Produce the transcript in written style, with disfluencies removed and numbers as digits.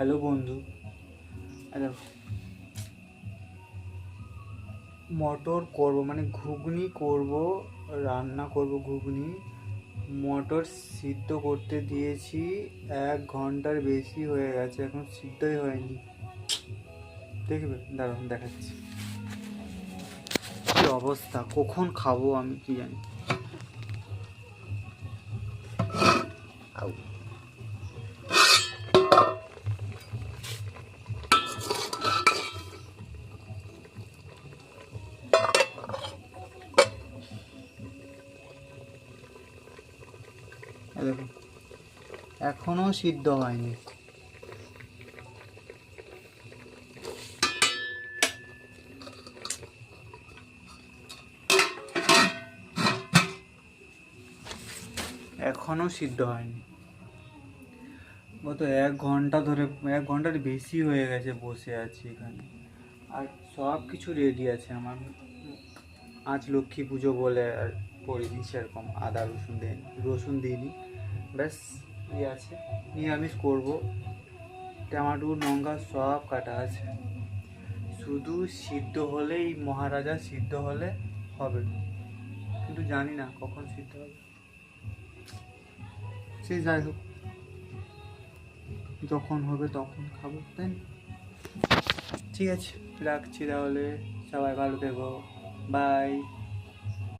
Hello বন্ধু। আরে মটর করব, মানে ঘুগনি করব, রান্না করব ঘুগনি। মটর সিদ্ধ করতে দিয়েছি, 1 ঘন্টার বেশি হয়ে গেছে, এখন সিদ্ধই হয়নি। দেখবে, দাঁড়ান দেখাচ্ছি কি অবস্থা। কখন খাবো আমি কি জানি। আউ। এই দেখো, এখনো সিদ্ধ হয়নি। এখনো সিদ্ধ হয়নি। গত 1 ঘন্টা ধরে, 1 ঘন্টার বেশি হয়ে গেছে বসে আছি এখানে। আর সব কিছু রেডি আছে আমার। আজ লক্ষ্মী পুজো বলে আর করিনি সেরকম, আদা রসুন দিই, রসুন দিইনি। ব্যাস ইয়ে আছে, নিরামিষ করবো। টমেটো লঙ্কা সব কাটা আছে, শুধু সিদ্ধ হলেই, মহারাজা সিদ্ধ হলে হবে। কিন্তু জানি না কখন সিদ্ধ হবে। সে যাই হোক, যখন হবে তখন খাবো, তাই না? ঠিক আছে, রাখছি তাহলে। সবাই ভালো থেকো। বাই।